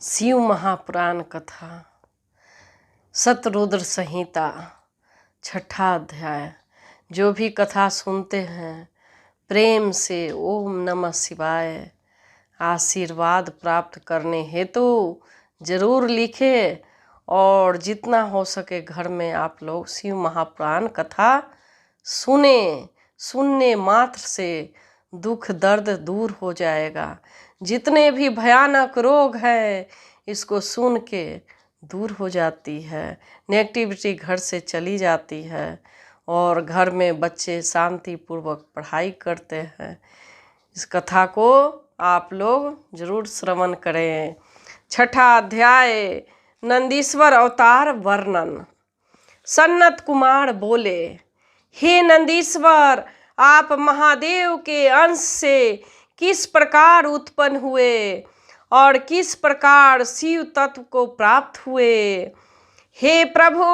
शिव महापुराण कथा शतरुद्र संहिता छठा अध्याय। जो भी कथा सुनते हैं प्रेम से ओम नमः शिवाय आशीर्वाद प्राप्त करने हेतु जरूर लिखे और जितना हो सके घर में आप लोग शिव महापुराण कथा सुने। सुनने मात्र से दुख दर्द दूर हो जाएगा। जितने भी भयानक रोग हैं इसको सुन के दूर हो जाती है, नेगेटिविटी घर से चली जाती है और घर में बच्चे शांतिपूर्वक पढ़ाई करते हैं। इस कथा को आप लोग जरूर श्रवण करें। छठा अध्याय नंदीश्वर अवतार वर्णन। सन्नत कुमार बोले, हे नंदीश्वर, आप महादेव के अंश से किस प्रकार उत्पन्न हुए और किस प्रकार शिव तत्व को प्राप्त हुए? हे प्रभु,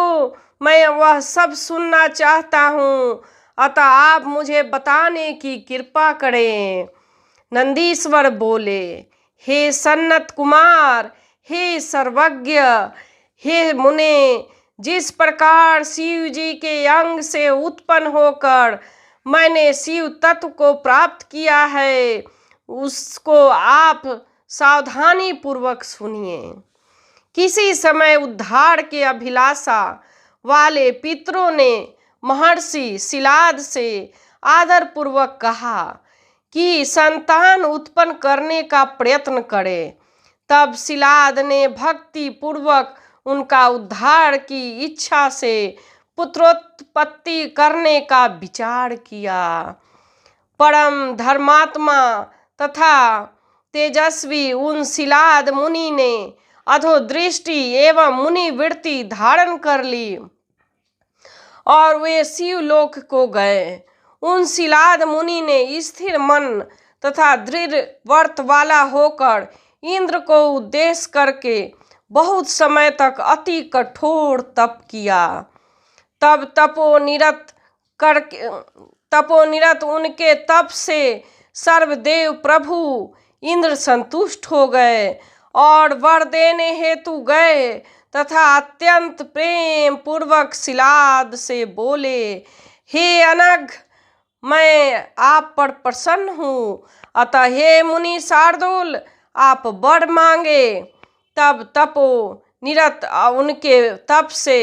मैं वह सब सुनना चाहता हूँ, अतः आप मुझे बताने की कृपा करें। नंदीश्वर बोले, हे सन्नत कुमार, हे सर्वज्ञ, हे मुने, जिस प्रकार शिव जी के अंग से उत्पन्न होकर मैंने शिव तत्व को प्राप्त किया है उसको आप सावधानी पूर्वक सुनिए। किसी समय उद्धार के अभिलाषा वाले पितरों ने महर्षि शिलाद से आदर पूर्वक कहा कि संतान उत्पन्न करने का प्रयत्न करे। तब शिलाद ने भक्ति पूर्वक उनका उद्धार की इच्छा से पुत्रोत्पत्ति करने का विचार किया। परम धर्मात्मा तथा तेजस्वी उन शिलाद मुनि ने अधोदृष्टि एवं मुनि वृत्ति धारण कर ली और वे शिवलोक को गए। उन शिलाद मुनि ने स्थिर मन तथा दृढ़ व्रत वाला होकर इंद्र को उद्देश्य करके बहुत समय तक अति कठोर तप किया। तब तपोनिरत उनके तप से सर्वदेव प्रभु इंद्र संतुष्ट हो गए और वर देने हेतु गए तथा अत्यंत प्रेम पूर्वक शिलाद से बोले, हे अनघ, मैं आप पर प्रसन्न हूँ, अतः हे मुनि शार्दूल, आप वर मांगे। तब तपोनिरत उनके तप से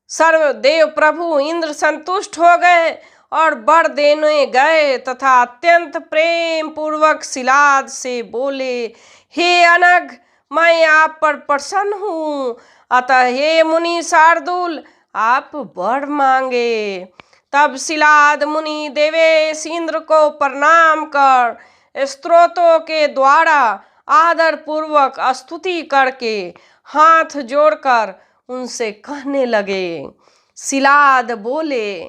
सर्वदेव प्रभु इंद्र संतुष्ट हो गए और वर देने गए तथा अत्यंत प्रेम पूर्वक शिलाद से बोले, हे अनघ, मैं आप पर प्रसन्न हूँ, अतः हे मुनि शार्दूल, आप वर मांगे। तब शिलाद मुनि देवेश इंद्र को प्रणाम कर स्तोत्रों के द्वारा आदर पूर्वक स्तुति करके हाथ जोड़कर उनसे कहने लगे। शिलाद बोले,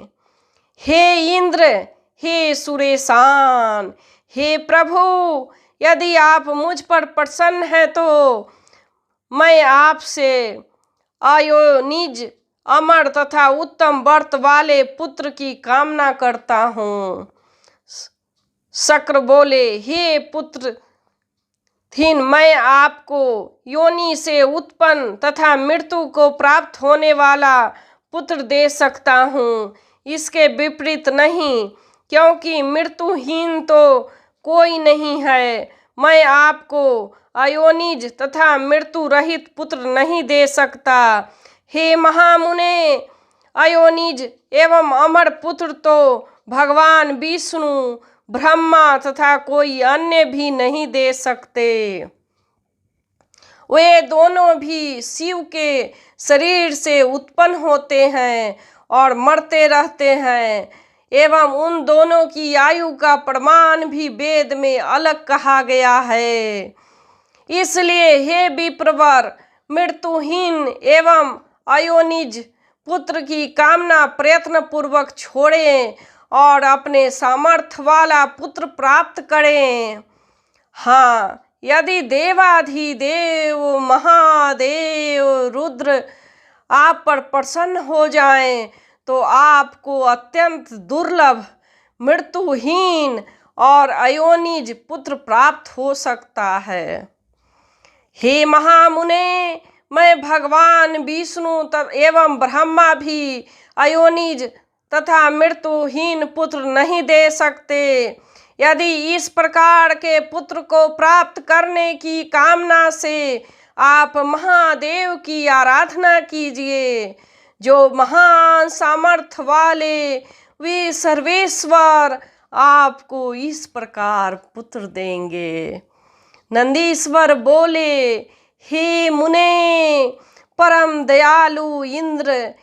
हे इंद्र, हे सुरेशान, हे प्रभु, यदि आप मुझ पर प्रसन्न हैं तो मैं आपसे अयोनिज अमर तथा उत्तम व्रत वाले पुत्र की कामना करता हूँ। शक्र बोले, हे पुत्र थीन, मैं आपको योनि से उत्पन्न तथा मृत्यु को प्राप्त होने वाला पुत्र दे सकता हूँ, इसके विपरीत नहीं, क्योंकि मृत्युहीन तो कोई नहीं है। मैं आपको अयोनिज तथा मृत्यु रहित पुत्र नहीं दे सकता। हे महामुने, अयोनिज एवं अमर पुत्र तो भगवान विष्णु, ब्रह्मा तथा कोई अन्य भी नहीं दे सकते। वे दोनों भी शिव के शरीर से उत्पन्न होते हैं और मरते रहते हैं एवं उन दोनों की आयु का प्रमाण भी वेद में अलग कहा गया है। इसलिए हे विप्रवर, मृत्युहीन एवं अयोनिज पुत्र की कामना प्रयत्न पूर्वक छोड़ें और अपने सामर्थ्य वाला पुत्र प्राप्त करें। हाँ, यदि देवाधिदेव महादेव रुद्र आप पर प्रसन्न हो जाएं तो आपको अत्यंत दुर्लभ मृत्युहीन और अयोनिज पुत्र प्राप्त हो सकता है। हे महामुने, मैं भगवान विष्णु एवं ब्रह्मा भी अयोनिज तथा मृत्युहीन पुत्र नहीं दे सकते। यदि इस प्रकार के पुत्र को प्राप्त करने की कामना से आप महादेव की आराधना कीजिए, जो महान सामर्थ्य वाले वे सर्वेश्वर आपको इस प्रकार पुत्र देंगे। नंदीश्वर बोले, हे मुने, परम दयालु इंद्र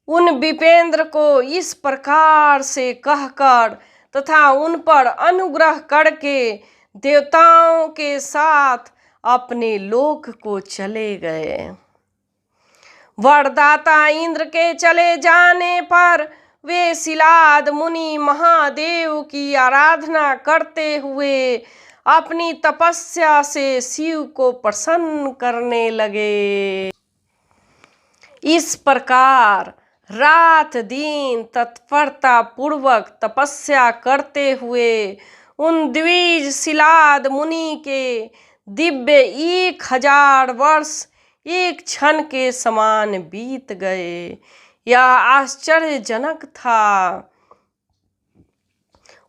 उन विपेंद्र को इस प्रकार से कहकर तथा उन पर अनुग्रह करके देवताओं के साथ अपने लोक को चले गए। वरदाता इंद्र के चले जाने पर वे शिलाद मुनि महादेव की आराधना करते हुए अपनी तपस्या से शिव को प्रसन्न करने लगे। इस प्रकार रात दिन तत्परता पूर्वक तपस्या करते हुए उन द्विज शिलाद मुनि के दिव्य 1000 वर्ष एक क्षण के समान बीत गए। यह आश्चर्यजनक था।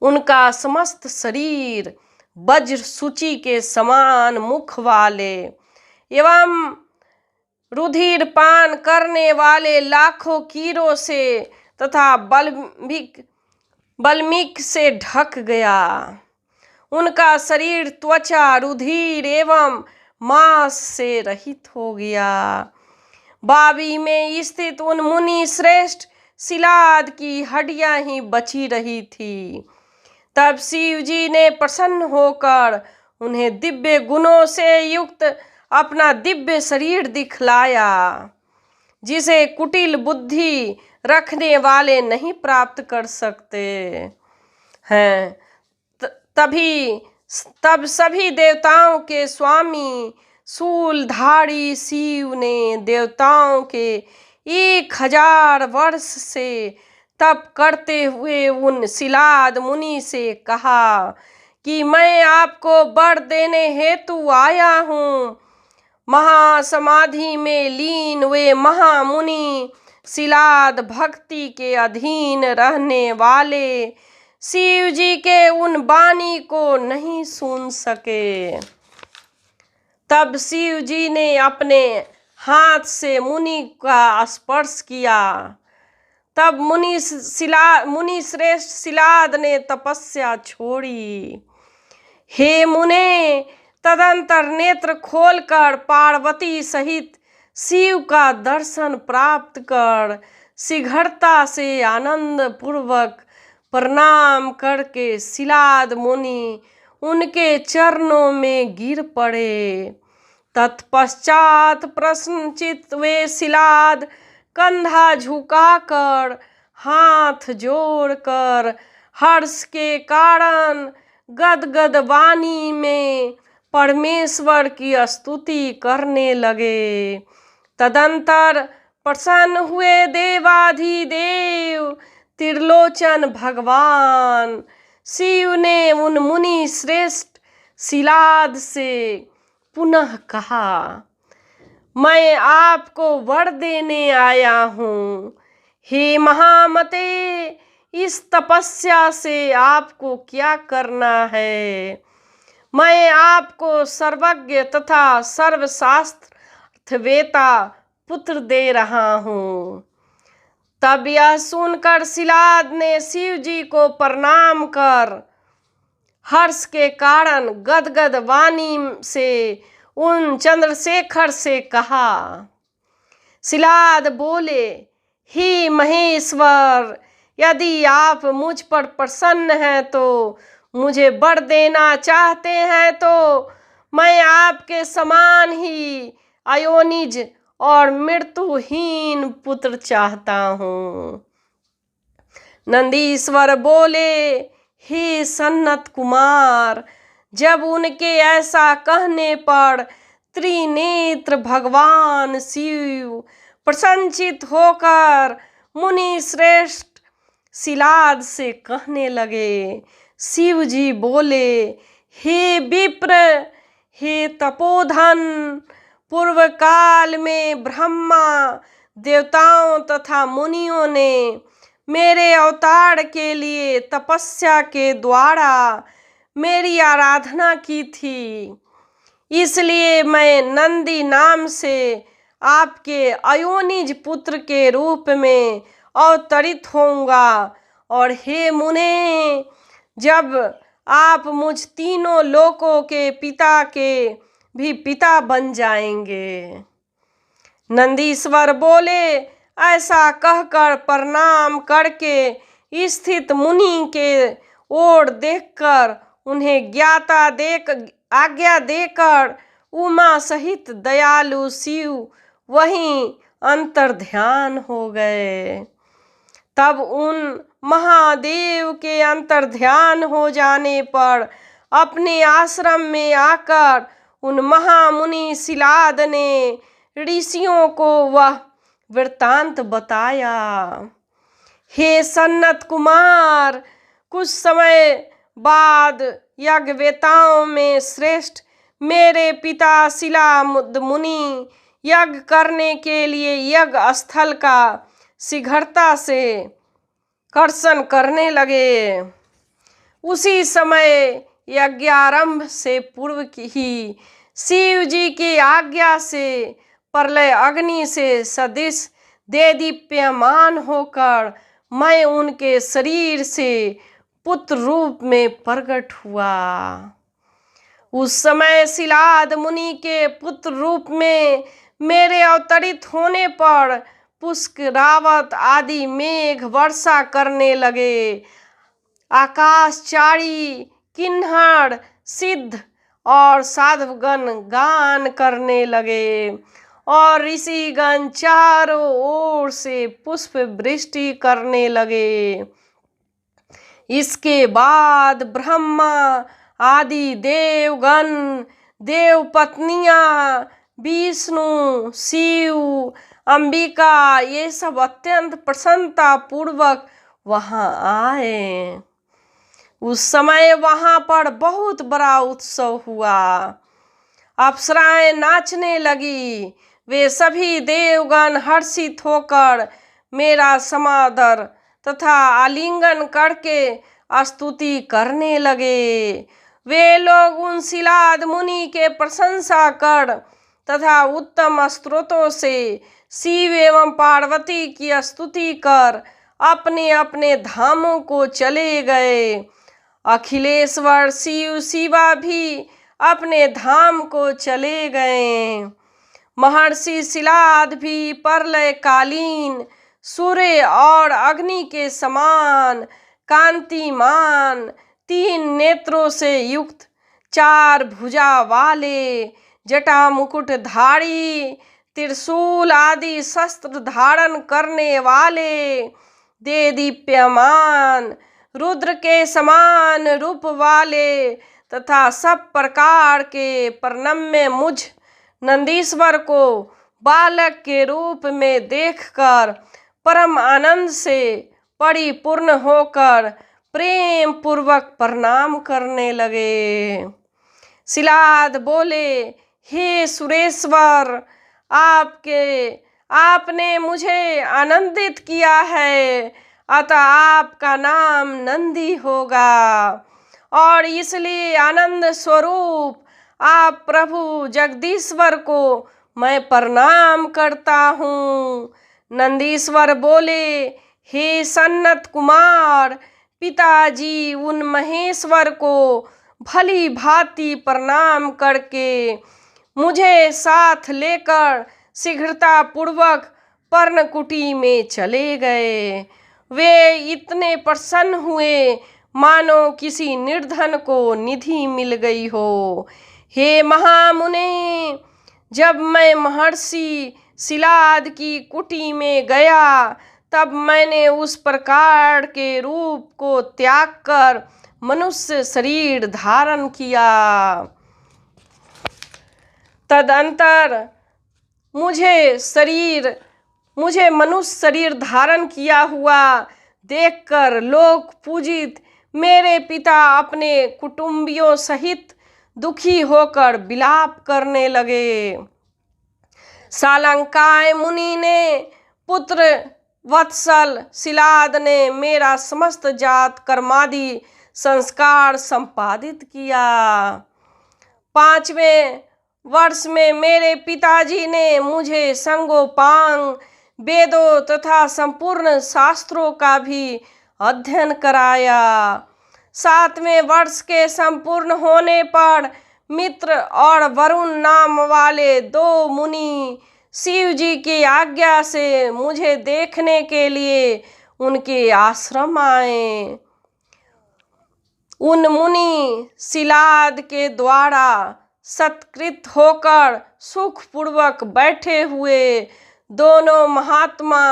उनका समस्त शरीर वज्र सूची के समान मुख वाले एवं रुधिर पान करने वाले लाखों कीड़ों से तथा बल्मीक से ढक गया। उनका शरीर त्वचा, रुधिर एवं मांस से रहित हो गया। बावी में स्थित उन मुनि श्रेष्ठ शिलाद की हड्डियां ही बची रही थी। तब शिव जी ने प्रसन्न होकर उन्हें दिव्य गुणों से युक्त अपना दिव्य शरीर दिखलाया, जिसे कुटिल बुद्धि रखने वाले नहीं प्राप्त कर सकते हैं। तब सभी देवताओं के स्वामी शूलधारी शिव ने देवताओं के 1000 वर्ष से तप करते हुए उन शिलाद मुनि से कहा कि मैं आपको वर देने हेतु आया हूँ। महासमाधि में लीन वे महामुनि शिलाद भक्ति के अधीन रहने वाले शिव जी के उन वाणी को नहीं सुन सके। तब शिव जी ने अपने हाथ से मुनि का स्पर्श किया। तब मुनि श्रेष्ठ शिलाद ने तपस्या छोड़ी। हे मुने, तदंतर नेत्र खोलकर पार्वती सहित शिव का दर्शन प्राप्त कर शीघ्रता से आनंद पूर्वक प्रणाम करके शिलाद मुनि उनके चरणों में गिर पड़े। तत्पश्चात प्रश्नचित वे शिलाद कंधा झुकाकर हाथ जोड़कर हर्ष के कारण गदगद वाणी में परमेश्वर की स्तुति करने लगे। तदंतर प्रसन्न हुए देवाधिदेव त्रिलोचन भगवान शिव ने उन मुनि श्रेष्ठ शिलाद से पुनः कहा, मैं आपको वर देने आया हूँ। हे महामते, इस तपस्या से आपको क्या करना है? मैं आपको सर्वज्ञ तथा सर्वशास्त्रवेता पुत्र दे रहा हूँ। तब यह सुनकर शिलाद ने शिव जी को प्रणाम कर हर्ष के कारण गदगद वाणी से उन चंद्रशेखर से कहा। शिलाद बोले, हे महेश्वर, यदि आप मुझ पर प्रसन्न हैं तो मुझे वर देना चाहते हैं तो मैं आपके समान ही अयोनिज और मृत्युहीन पुत्र चाहता हूँ। नंदीश्वर बोले, हे सन्नत कुमार, जब उनके ऐसा कहने पर त्रिनेत्र भगवान शिव प्रसन्नचित होकर मुनि श्रेष्ठ शिलाद से कहने लगे। शिव जी बोले, हे विप्र, हे तपोधन, पूर्व काल में ब्रह्मा देवताओं तथा मुनियों ने मेरे अवतार के लिए तपस्या के द्वारा मेरी आराधना की थी। इसलिए मैं नंदी नाम से आपके अयोनिज पुत्र के रूप में अवतरित होऊंगा। और हे मुने, जब आप मुझ तीनों लोकों के पिता के भी पिता बन जाएंगे। नंदीश्वर बोले, ऐसा कहकर प्रणाम करके स्थित मुनि के ओर देखकर उन्हें आज्ञा देकर उमा सहित दयालु शिव वहीं अंतर्ध्यान हो गए। तब उन महादेव के अंतर्ध्यान हो जाने पर अपने आश्रम में आकर उन महामुनि शिलाद ने ऋषियों को वह वृत्तांत बताया। हे सनत कुमार, कुछ समय बाद यज्ञवेताओं में श्रेष्ठ मेरे पिता शिलाद मुनि यज्ञ करने के लिए यज्ञ स्थल का शीघ्रता से कर्षण करने लगे। उसी समय यज्ञारंभ से पूर्व ही शिव जी की आज्ञा से प्रलय अग्नि से सदृश देदीप्यमान होकर मैं उनके शरीर से पुत्र रूप में प्रकट हुआ। उस समय शिलाद मुनि के पुत्र रूप में मेरे अवतरित होने पर पुष्करावत आदि मेघ वर्षा करने लगे। आकाशचारी किन्नर सिद्ध और साधुगण गान करने लगे और ऋषिगण चारों ओर से पुष्प वृष्टि करने लगे। इसके बाद ब्रह्मा आदि देवगण, देवपत्नियां, विष्णु, शिव, अंबिका ये सब अत्यंत प्रसन्नता पूर्वक वहां आए। उस समय वहां पर बहुत बड़ा उत्सव हुआ। अप्सराएं नाचने लगी। वे सभी देवगण हर्षित होकर मेरा समादर तथा आलिंगन करके स्तुति करने लगे। वे लोग उन शिलाद मुनि के प्रशंसा कर तथा उत्तम स्तोत्रों से शिव एवं पार्वती की स्तुति कर अपने अपने धामों को चले गए। अखिलेश्वर शिव शिवा भी अपने धाम को चले गए। महर्षि शिलाद भी प्रलय कालीन सूर्य और अग्नि के समान कांतिमान 3 नेत्रों से युक्त 4 भुजा वाले जटा मुकुटधारी त्रिशूल आदि शस्त्र धारण करने वाले देदीप्यमान रुद्र के समान रूप वाले तथा सब प्रकार के प्रणम्य मुझ नंदीश्वर को बालक के रूप में देखकर परम आनंद से परिपूर्ण होकर प्रेम पूर्वक प्रणाम करने लगे। शिलाद बोले, हे सुरेश्वर, आपने मुझे आनंदित किया है, अतः आपका नाम नंदी होगा और इसलिए आनंद स्वरूप आप प्रभु जगदीश्वर को मैं प्रणाम करता हूँ। नंदीश्वर बोले, हे सन्नत कुमार, पिताजी उन महेश्वर को भली भांति प्रणाम करके मुझे साथ लेकर शीघ्रता पूर्वक पर्णकुटी में चले गए। वे इतने प्रसन्न हुए मानो किसी निर्धन को निधि मिल गई हो। हे महामुने, जब मैं महर्षि शिलाद की कुटी में गया तब मैंने उस प्रकार के रूप को त्याग कर मनुष्य शरीर धारण किया। तदंतर मुझे मनुष्य शरीर धारण किया हुआ देखकर लोक पूजित मेरे पिता अपने कुटुंबियों सहित दुखी होकर विलाप करने लगे। सालंकाय मुनि ने पुत्र वत्सल शिलाद ने मेरा समस्त जात कर्मादि संस्कार संपादित किया। 5वें वर्ष में मेरे पिताजी ने मुझे संगोपांग वेदों तथा संपूर्ण शास्त्रों का भी अध्ययन कराया। 7वें वर्ष के संपूर्ण होने पर मित्र और वरुण नाम वाले 2 मुनि शिव जी की आज्ञा से मुझे देखने के लिए उनके आश्रम आए। उन मुनि शिलाद के द्वारा सत्कृत होकर सुखपूर्वक बैठे हुए दोनों महात्मा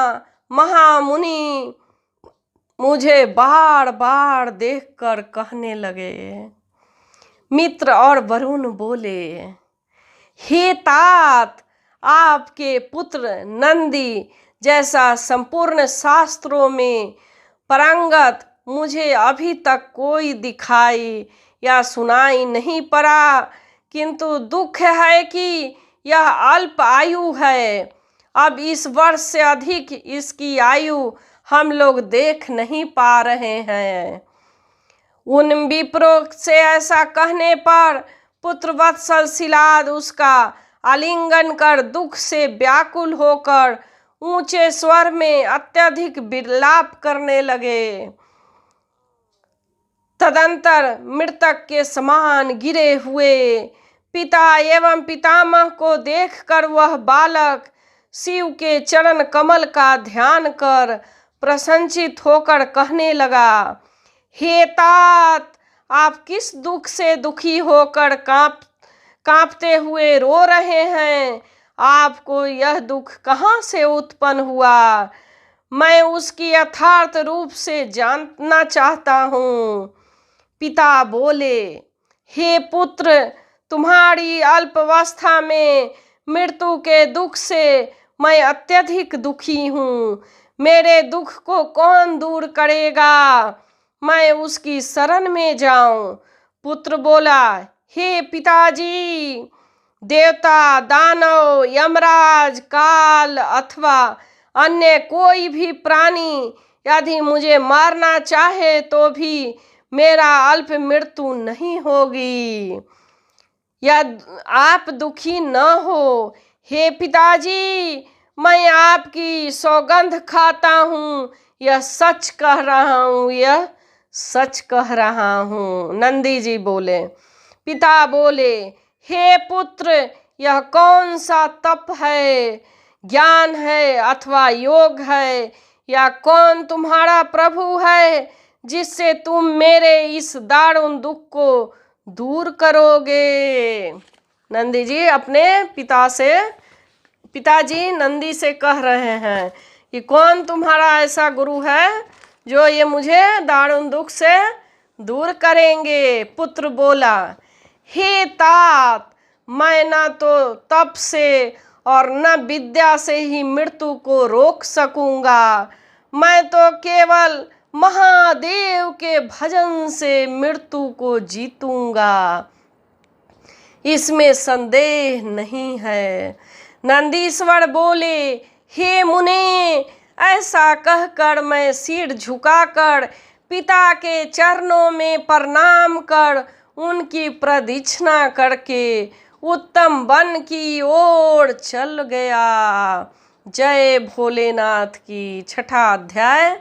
महामुनि मुझे बार बार देखकर कहने लगे। मित्र और वरुण बोले, हे तात, आपके पुत्र नंदी जैसा संपूर्ण शास्त्रों में पारंगत मुझे अभी तक कोई दिखाई या सुनाई नहीं पड़ा, किंतु दुख है कि यह अल्प आयु है। अब इस वर्ष से अधिक इसकी आयु हम लोग देख नहीं पा रहे हैं। उन विप्रों से ऐसा कहने पर पुत्र वत्सल शिलाद उसका आलिंगन कर दुख से व्याकुल होकर ऊंचे स्वर में अत्यधिक विलाप करने लगे। तदंतर मृतक के समान गिरे हुए पिता एवं पितामह को देखकर वह बालक शिव के चरण कमल का ध्यान कर प्रसन्नचित होकर कहने लगा, हे तात, आप किस दुख से दुखी होकर कांपते हुए रो रहे हैं? आपको यह दुख कहाँ से उत्पन्न हुआ? मैं उसकी यथार्थ रूप से जानना चाहता हूँ। पिता बोले, हे पुत्र, तुम्हारी अल्पावस्था में मृत्यु के दुख से मैं अत्यधिक दुखी हूँ। मेरे दुख को कौन दूर करेगा? मैं उसकी शरण में जाऊं। पुत्र बोला, हे पिताजी, देवता, दानव, यमराज, काल अथवा अन्य कोई भी प्राणी यदि मुझे मारना चाहे तो भी मेरा अल्प मृत्यु नहीं होगी। या आप दुखी न हो। हे पिताजी, मैं आपकी सौगंध खाता हूँ, यह सच कह रहा हूँ, यह सच कह रहा हूँ। नंदी जी बोले। पिता बोले, हे पुत्र, यह कौन सा तप है? ज्ञान है अथवा योग है, या कौन तुम्हारा प्रभु है जिससे तुम मेरे इस दारुण दुख को दूर करोगे? नंदी जी अपने पिताजी नंदी से कह रहे हैं कि कौन तुम्हारा ऐसा गुरु है जो ये मुझे दारुण दुख से दूर करेंगे? पुत्र बोला, हे तात, मैं न तो तप से और न विद्या से ही मृत्यु को रोक सकूंगा। मैं तो केवल महादेव के भजन से मृत्यु को जीतूंगा, इसमें संदेह नहीं है। नंदीश्वर बोले, हे मुने, ऐसा कहकर मैं सिर झुकाकर पिता के चरणों में प्रणाम कर उनकी प्रदक्षिणा करके उत्तम वन की ओर चल गया। जय भोलेनाथ की। 6ठा अध्याय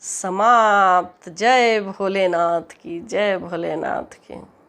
समाप्त। जय भोलेनाथ की। जय भोलेनाथ की।